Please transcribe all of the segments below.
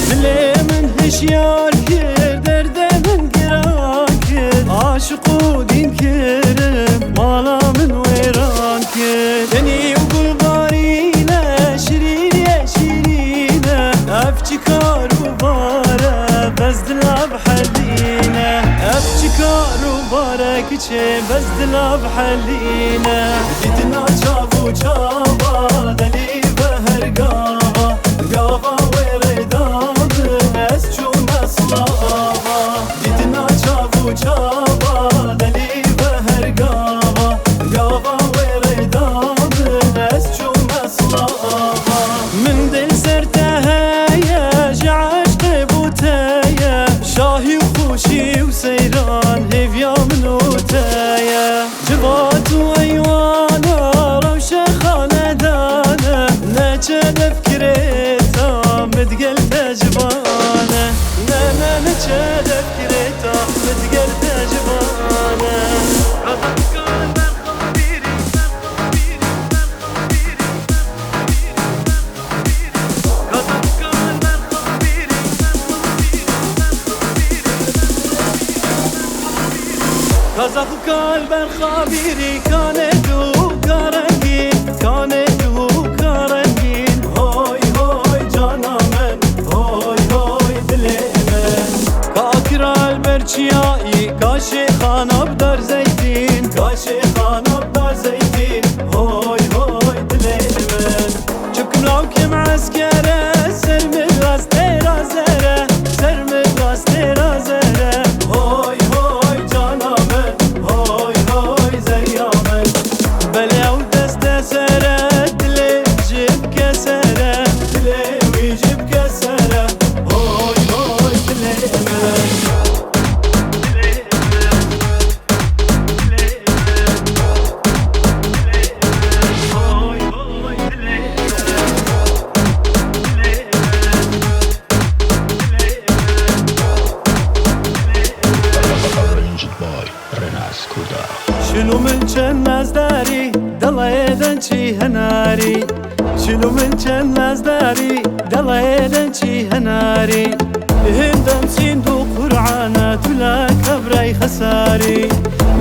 دلي من هشيار كر درده من قران كر عاشق و دين كرم مالا من ويران كر دني وقلبارينا شرينة شرينة افجكار وبارا بس دلا بحلينا افجكار وبارا كچه بس دلا بحلينا بديتنا چاو چاوا دلي بهر قاوا قاوا وردام اس چون اصلاوا بديتنا چاو چاوا دلي بهر قاوا قاوا وردام اس چون اصلاوا من دل سرتهايا جعشق بوتايا شاهي وخوشي وسيران هيفيا من وتايا جبات وايوانا روشة خاندانا نجد فكريتا متقلت جبانا لا نجد فكريتا متقلت جبانا كازاخ قلب الخبيري كانت وكارنجين كانت وكارنجين هوي هوي جانا من هوي هوي دلي من كاكرا البرشيائي كاشي خانة بدار زيتين كاشي خانة بدار زيتين هوي هوي دلي من شبكم لوكم عسكرة سرم الراس تيرا زهرة سرم الراس تيرا زهرة هوي هوي جانا من هوي هوي زريامن بلا ودست سرة دلي جيب كسرة دلي ويجيب كسرة هوي هوي دلي من هوي هوي دلي Arranged by Renas Kuda. شنو من جناز داري دلا يدنشي هناري شنو من جناز داري دلا يدنشي هناري هندم سيندو قرعانا تلا كبري خساري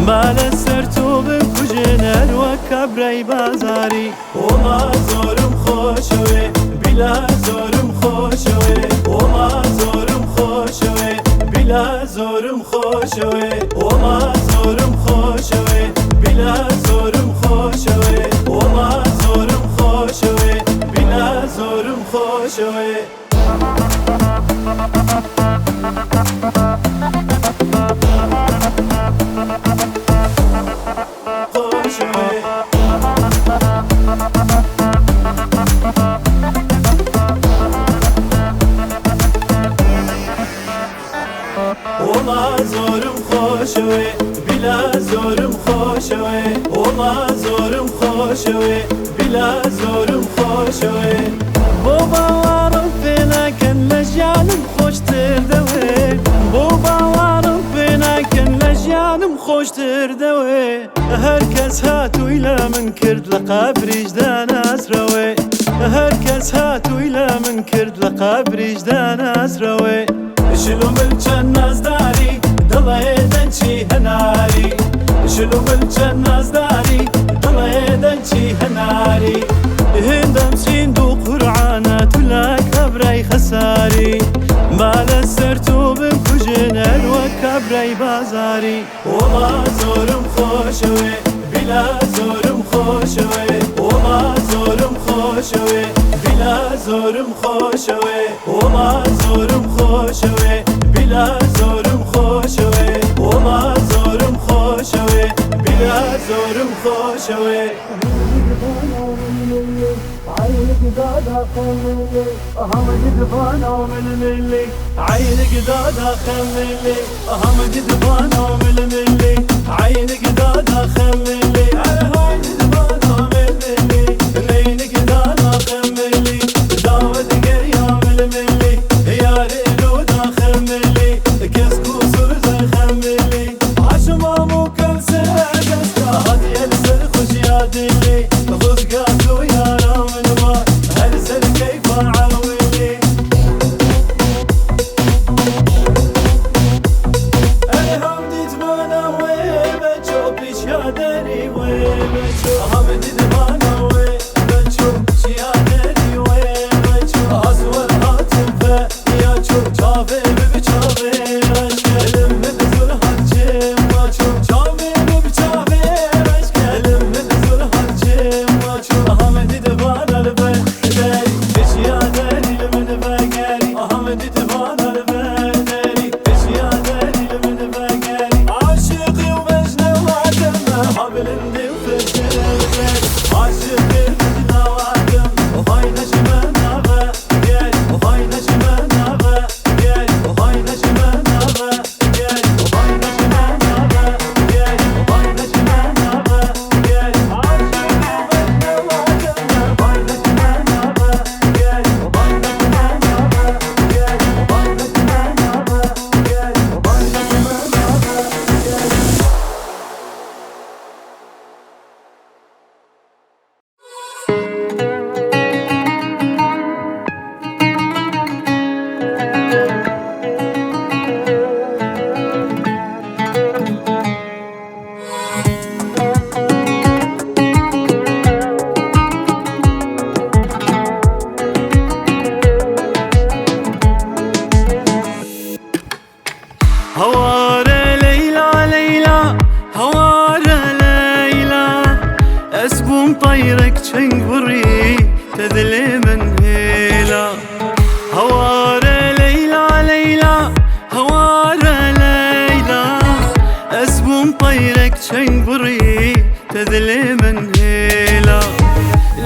مال السرتو بكجنر وكبري بازاري وما زورم خوشوي بلا زورم خوشوي وما زورم خوشوي بلا زورم خوشوي وما زورم خوشوي بلا زورم خوشوي وما زورم خوشوي بلا زورم خوشوي خوشوي وما زورم خوشوي بلا زورم خوشوي وما زورم خوشوي بلا زورم خوشوي بابا وارم فينا كان لجانم خوش تردوي بابا وارم فينا كان لجانم خوش تردوي هركز هاتو إلى من كرد لقاب رجدان أسروي هركز هاتو إلى من كرد لقاب رجدان أسروي شلو بالجناز داري دلا يدنشي هناري شلو بالجناز داري دلا يدنشي هناري هندم سيندو قرعانا تلا كبري خساري مال السرتو بكجنر وكبري بازاري وما زورم خوشوي بلا زورم خوشوي وما زورم خوشوي بلا زورم خوشوي وما زورم خوشوي بلا زورم خوشوي وما زورم خوشوي بلا زورم خوشوي عينك دادا خملي أهم جدفانا من ملي عينك دادا خملي أهم جدفانا من ملي عينك دادا خملي أهم جدفانا من ملي عينك دادا خملي داود قريا من ملي يا ريلو دا خملي كسكو سوزا خملي عشما مو كم سنة قسكا هدي السر خوش يا دلي خذ قاسو يا رامن ما هل سر كيف عاولي هواره ليلى ليلى هواره ليلى اسبوم طيرك چنگوری تدلی من هیلا هواره ليلى ليلى هواره ليلى اسبوم طيرك چنگوری تدلی من هیلا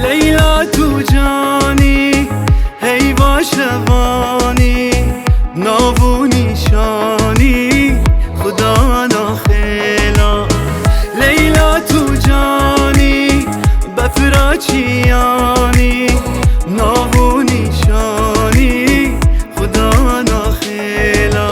ليلى تو جانی هی باشوانی ناو نیشانی خدا ناخیلا لیلا تو جانی بفراچیانی ناو نیشانی خدا ناخیلا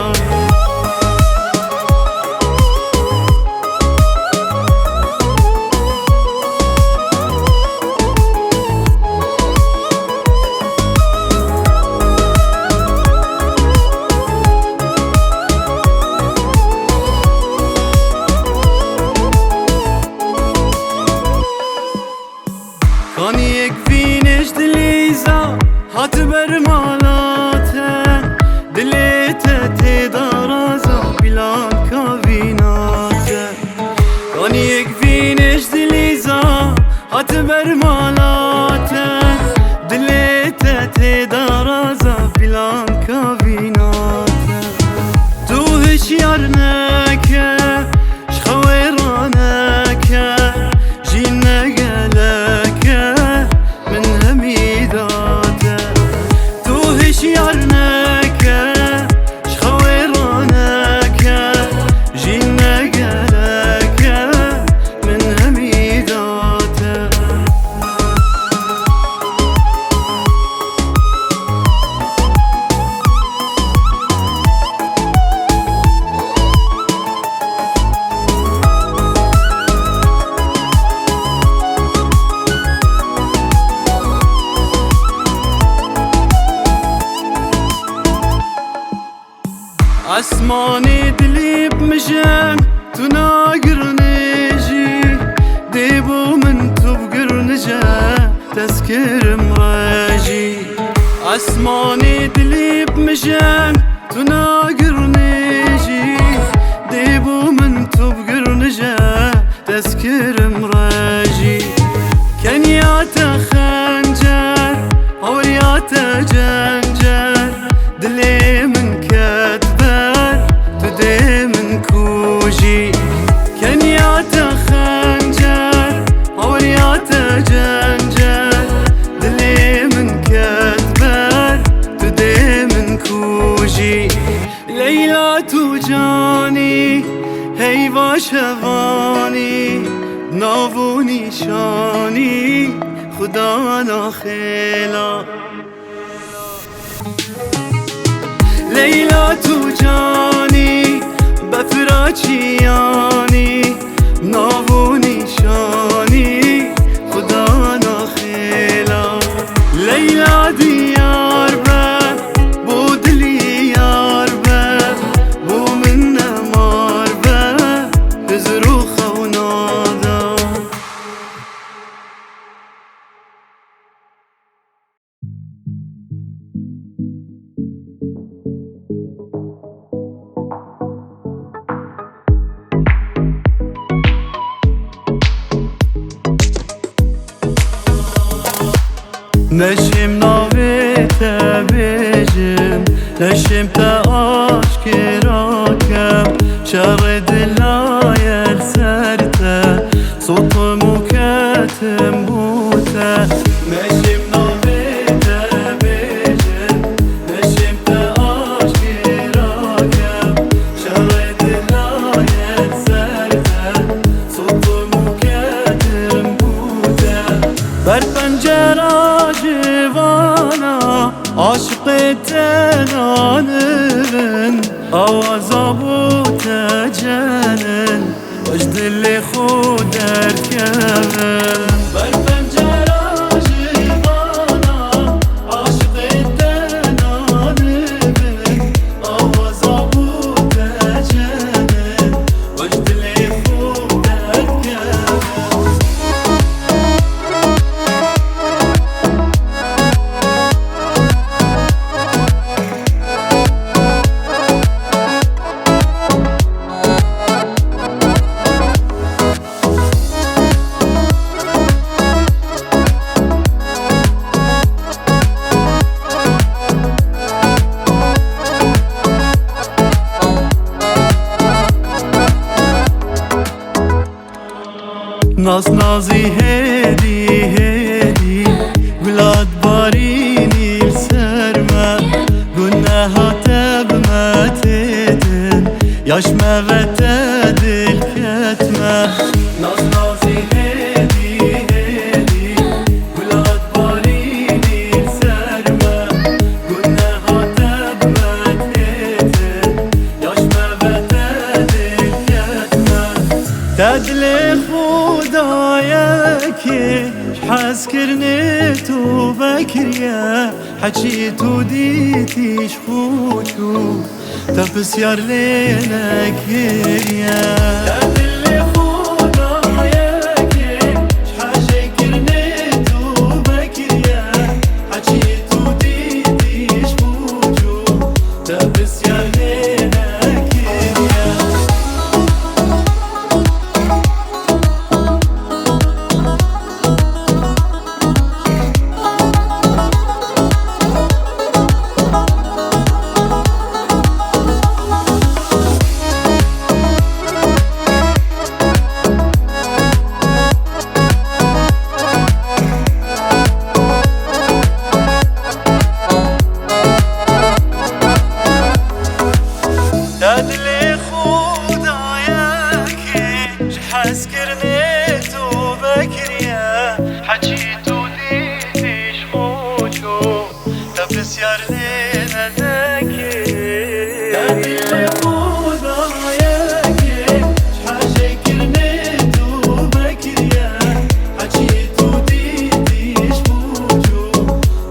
کانی یک وینش دلیزا هات بر مالاتن دلیت تدارازا بیلان کابیناتن کانی یک وینش دلیزا هات بر مالاتن دلیت تدارازا بیلان کابیناتن تو هشیار نکه شخویرانکه جین نگلکه من همیداته تو هشیار نکه شخویرانکه جین نگلکه من همیداته اسمانی دلی بمشن تو ناگرنجی دیبو من تو بگرنجه تذکرم راجی اسمانی دلی بمشن تو ناگرنجی دیبو من تو بگرنجه تذکرم راجی کنیات خنجر هوریات جنجر دلی من كتبر تدي من كوجي كنيات خنجر هوريات جنجر دلي من كتبر تدي من كوجي ليلى توجاني هي باشواني ناو نیشانی خدا ناخیلا لیلا تو جانی بفراچیانی ناو نیشانی خدا ناخیلا لیلا دیار بر بودلی یار بر بو من نمار بر بزرو خونادا نشیم ناویت بیجم نشیم تا آشکرا کم شر دلای سرته صوت مکتم بوته نشیم ناویت بیجم نشیم تا آشکرا کم شر دلای سرته صوت مکتم بوته بر پنجره عاشق تنانن آوازا بود جنن وجد اللي خود اركبن بر پنجره جیوانا عاشق تنانن آوازا بود جنن وجد اللي خود اركبن راس نازی هدی گلاد بارینی سرما گناه تبمتتن yaş mevettedir ketme Naz nazi hedi Gulad barini serme Günneha tebmettedir yaş mevettedir ketme Tedli khudaya ki حس كرني تو بكريا حكيت وديتيش خوشو تبس يار ليلك يا اللي خودا ياكي حاجة كرني تو بكريا حكيت وديتيش خوشو تبس يار ليلك يا تدلي خداياكي حس كرنيتو بكريا حكيتو ديتيش خوشو تبس يار لينا ذاكي تدلي خداياكي حاجة كرنيتو بكريا حكيتو ديتيش خوشو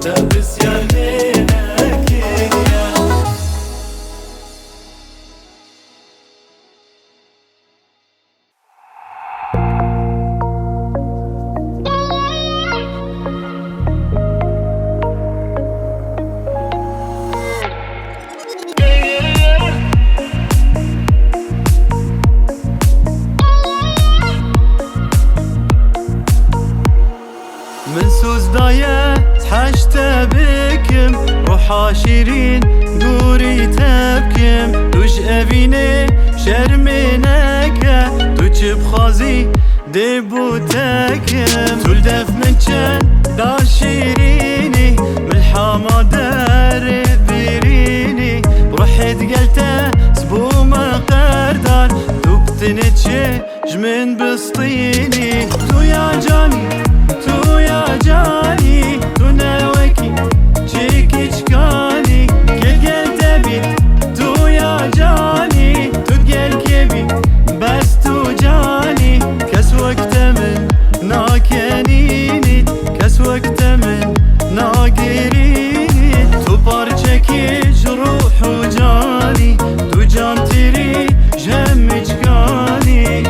تبس يار لينا كيريا من سوز داية تحشت بكم روحا شيرين قوري تبكم دوش أبيني شرمينكا دوش بخازي ديبو تكم تولدف من چن دا شيريني ملحامة دار بيريني بروحي تقلتا سبو ما قردار دوبتني تشيج من بسطيني تو يا جاني تو يا جاني تو ناوكي تشيكي تشكاني كل تبي تو يا جاني تو تقل كبي بس تو جاني كس وقت من ناكنيني كس وقت من ناقريني تو بارچكي جروح وجاني تو جان تري جم جاني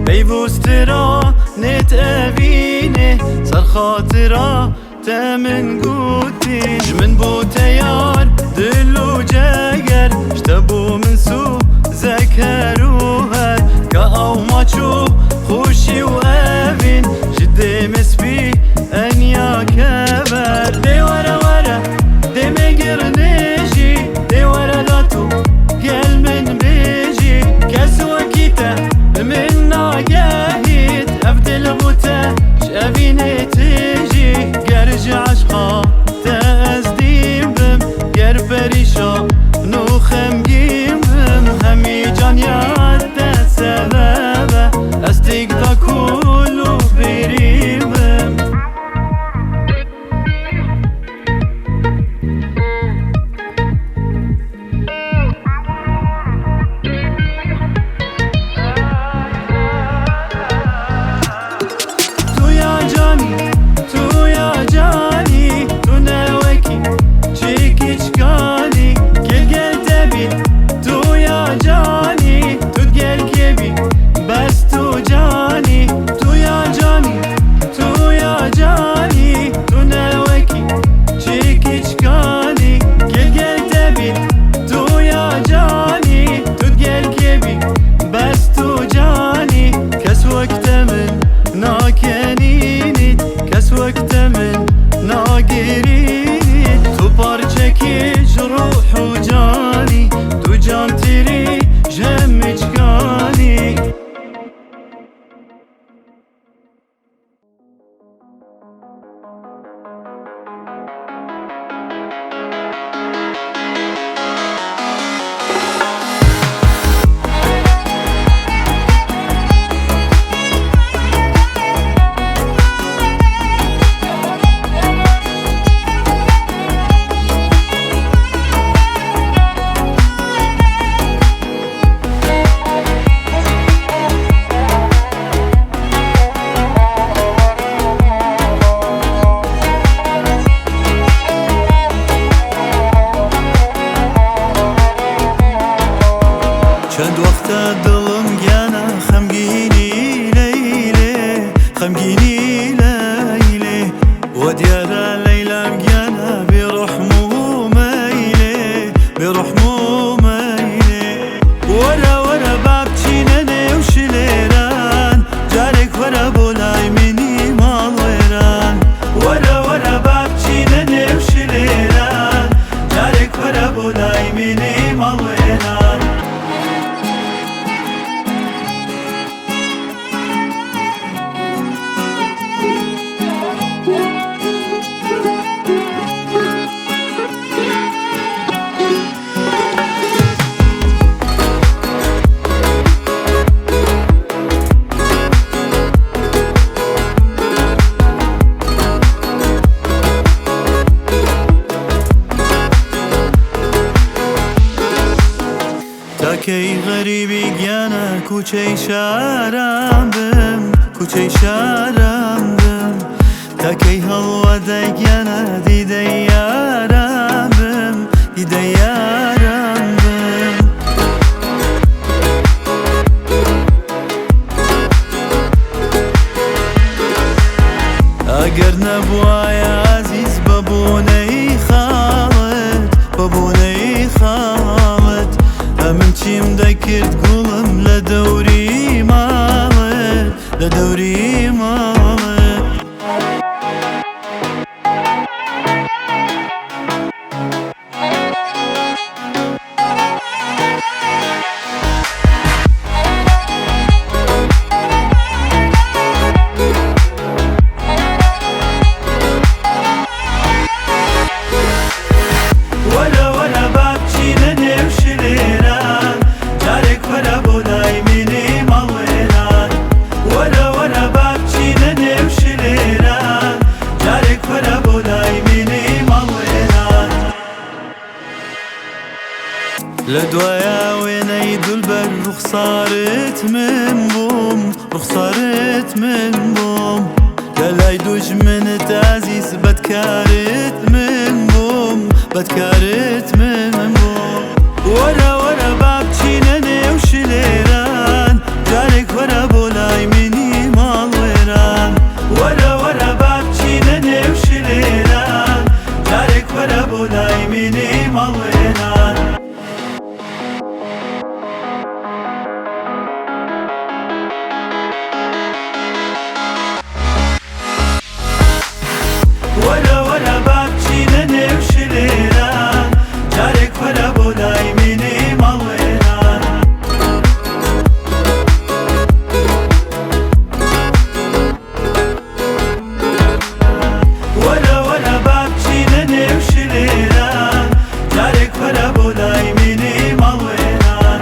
بيبوسترا نتقابيني صار خاطرة تمن قوتين من بو تيار دلو جاقر اشتبو من سو ذكروها كأو ماتشو خوشي وقابين جدي مسبي أنيا كبر دي ورا ورا دي مقرنيجي دي ورا داتو قل من بيجي كسوة كيتا من ناقاهيت أبدل بوتا شابيني تيجي قرج عشقا تأزديم بم قرب ريشا نوخم جيم بم همي جانيات تسبب أستيق دا كلو بيريم بم تو يا جاني تو تاکی غریبی گیانه کوچه شارم بم کوچه شارم بم تاکی هوا دیگانه دیده یارم بم دیده یارم بم اگر نبوای عزیز ببونی خالد ببونی خالد من چیم دکرد گلم لدوری مالد لدوری مالد لدوايا ويني دلبر رخصارت من بوم رخصارت من بوم قالاي دوج من تعزيز بدكارت من بوم بدكارت من بوم ورا بابتشينني وشليران جارك ورا بولاي مني مال ويران ورا بابتشينني وشليران جارك ورا بولاي مني مال ويران ورا بابتشينني وشليران جارك ورا بولاي مني مال ويران ورا بابتشينني وشليران جارك ورا بولاي مني مال ويران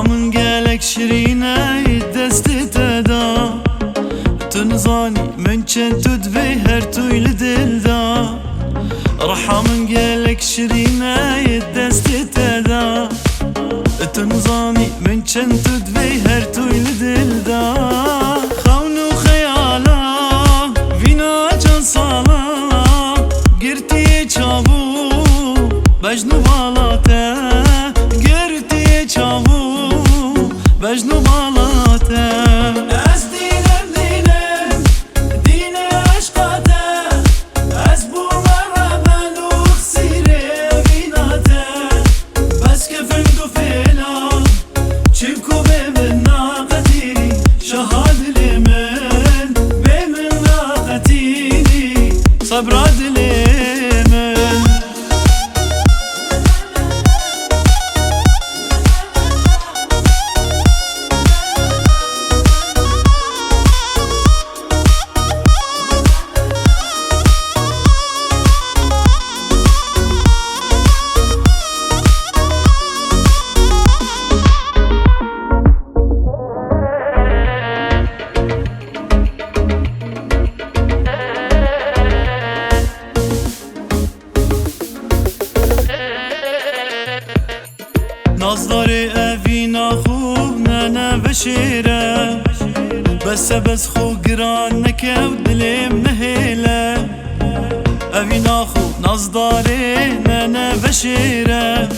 من قالك شرينا يدست تدا تنظاني من كنت تدبهر تويل دلدا رحا من قالك شرينا يدست تدا تنظاني من كنت تدبهر تويل دلدا خونو خيالا فينا جان صالا قرتي چابو بجنو بالاته قرتي چابو بجنو بالاته از دینم دین عشقاته از بومر بلوخ سیره بیناته بس که فندو فیلا چیبکو بمن ناقتیری شهاد لمن بمن ناقتیری صبراد لمن نظري أفينا خوب نانا بشيرة بس خو قرانك ودلي منهيلة أفينا خوب نظري نانا بشيرة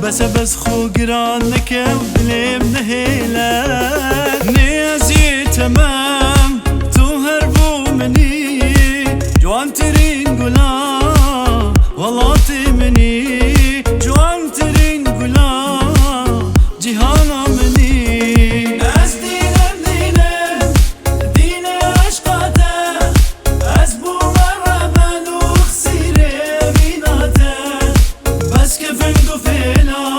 بس خو قرانك ودلي منهيلة نيازي تمام تهربو مني جوان ترين قلا والله تمني جوان ترين قلا جهانا مني از دینم دین عشقاته از بومر بلوخ سیره بیناته بس که فندو فیلا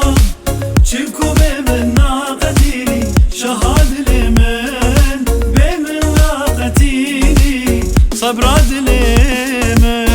دلي من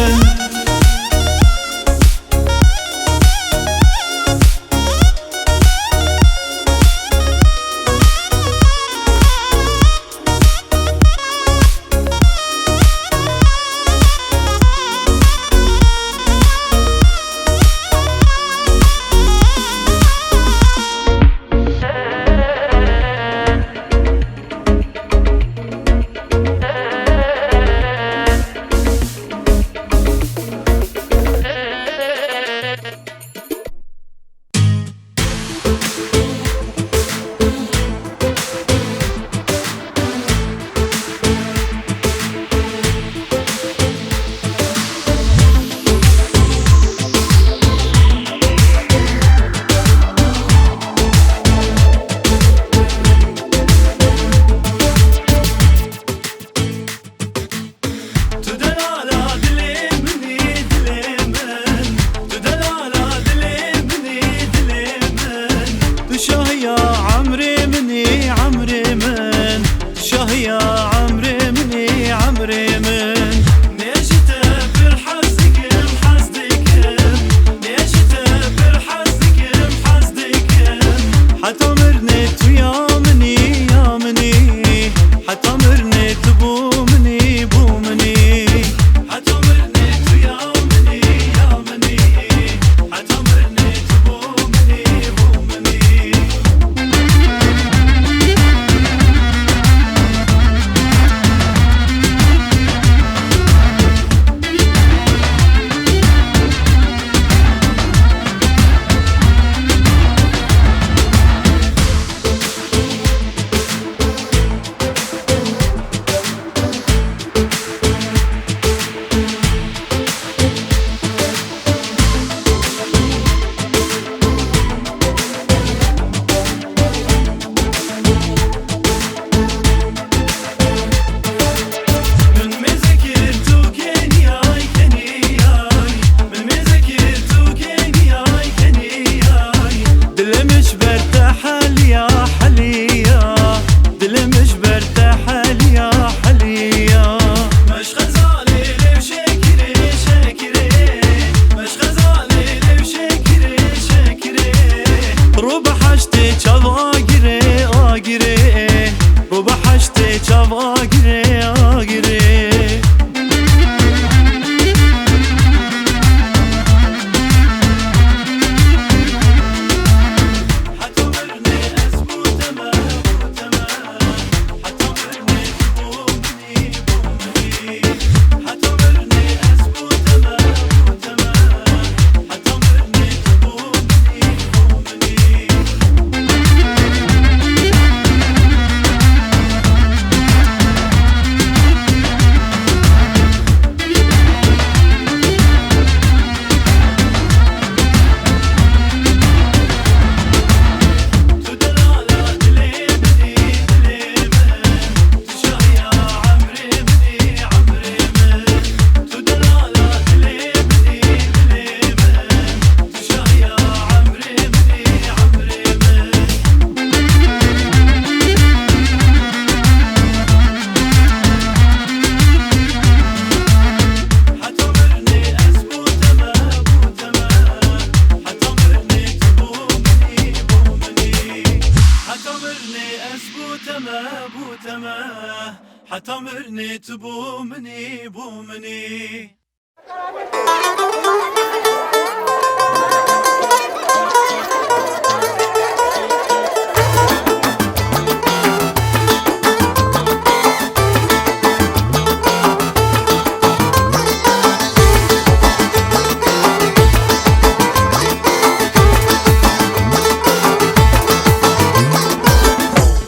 حتمرني تبومني بومني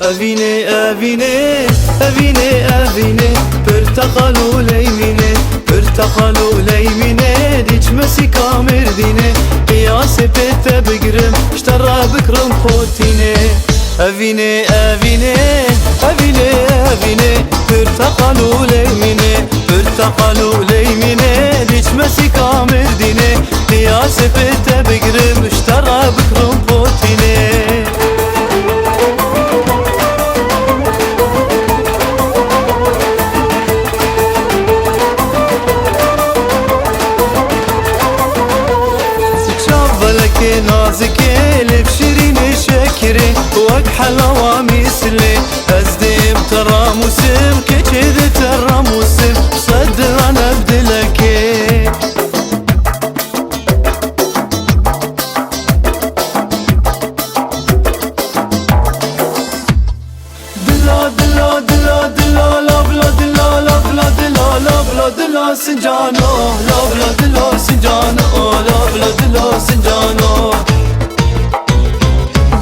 Avine, avine, avine, avine Portakalu leymine, portakalu leymine Diçmesi kamirdine Ya sepete bigrim, ştara bikrim khotine Avine, avine, avine, avine Portakalu leymine, portakalu leymine Diçmesi kamirdine Ya sepete bigrim, ştara bikrim khotine بلا دلا سنجانو لا بلا دلا سنجانو لا بلا دلا سنجانو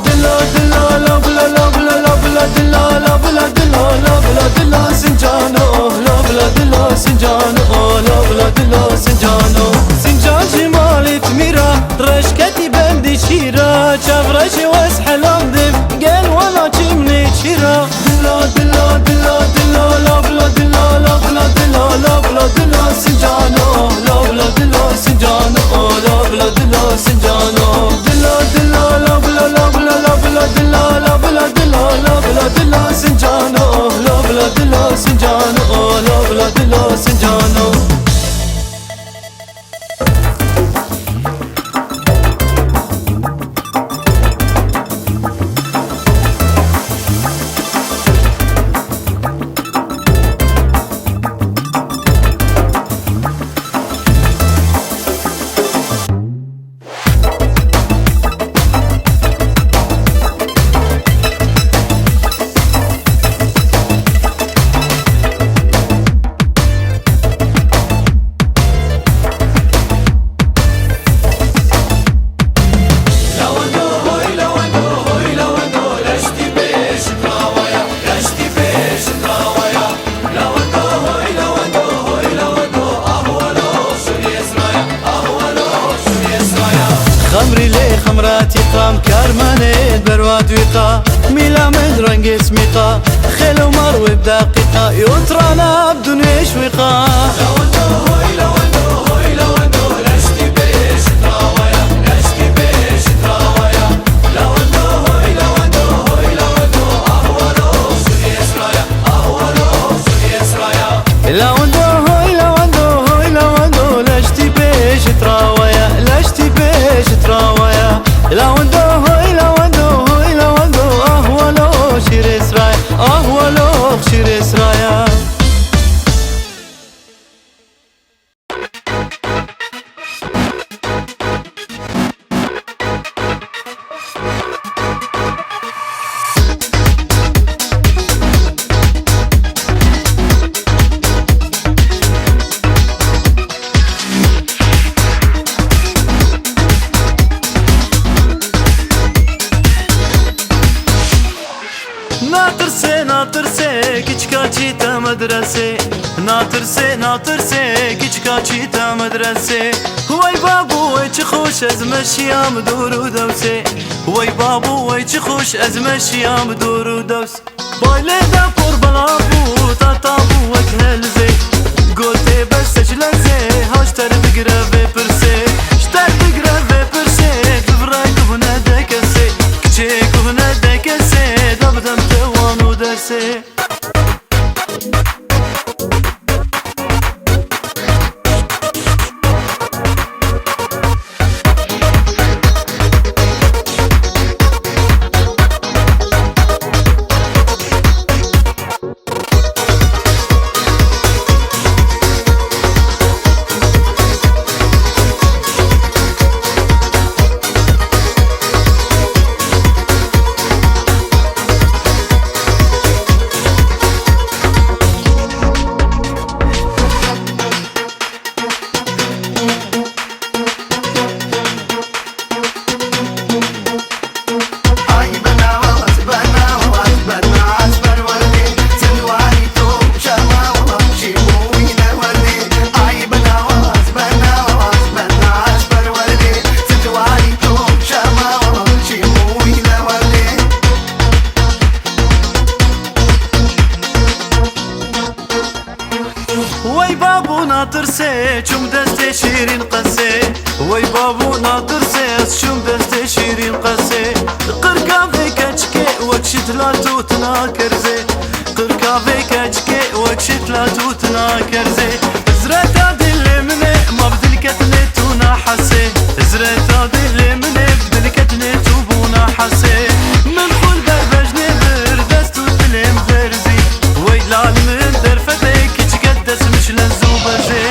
دلا دلا لا بلا لا بلا لا بلا دلا لا بلا دلا لا بلا دلا سنجانو لا بلا دلا سنجانو لا بلا دلا سنجانو سنجان جمالي تميرا رشكتي بندي شيرا شافرشي واسحلام دف قال ولا جمني شيرا دلا دلا دلا دلا لا بلا دلا لا بلا دلا لا بلا دلا سنجانو لا بلا دلا سنجانو لا بلا دلا سنجانو دلا دلا لا بلا لا بلا لا بلا دلا لا بلا دلا لا بلا دلا سنجانو لا بلا دلا سنجانو لا بلا دلا سنجانو خمري لي خمراتي قام كارمانيت برواد ويقا ميلا من رنق اسميقا خيل ومر بدقيقة يوترانا بدون يشويقا ناطرسي كيشكاتشي تا مدرسي هواي بابو ويش خوش ازمشي ام دور ودوسي هواي بابو ويش خوش ازمشي ام دور ودوسي بايلي دا فور بلابو تاتابو وكهلزي قلتي بس اجلزي هاشتر بقرا في برسي شتر بقرا في برسي كفراي كفنا دكسي كشي كفنا دكسي دبدم توانو درسي ناطرسي چوم دستي شيرين قسي وي بابو ناطرسي چوم دستي شيرين قسي قرقا في كچكي وكشت لا توتنا كرزي قرقا في كچكي وكشت لا توتنا كرزي زرتا دل مني ما بدلكتني تونا حسي زرتا دل مني بدلكتني توبونا حسي من خل بربجني بردست وتلم فرزي وي لال من درفتي كچقدس مش لزوبة زي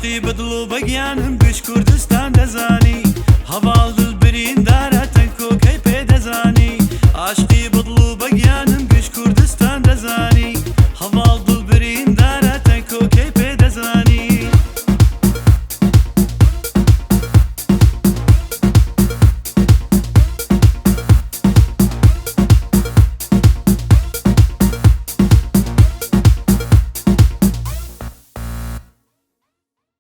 شتی بدلو بگیانم بشکرد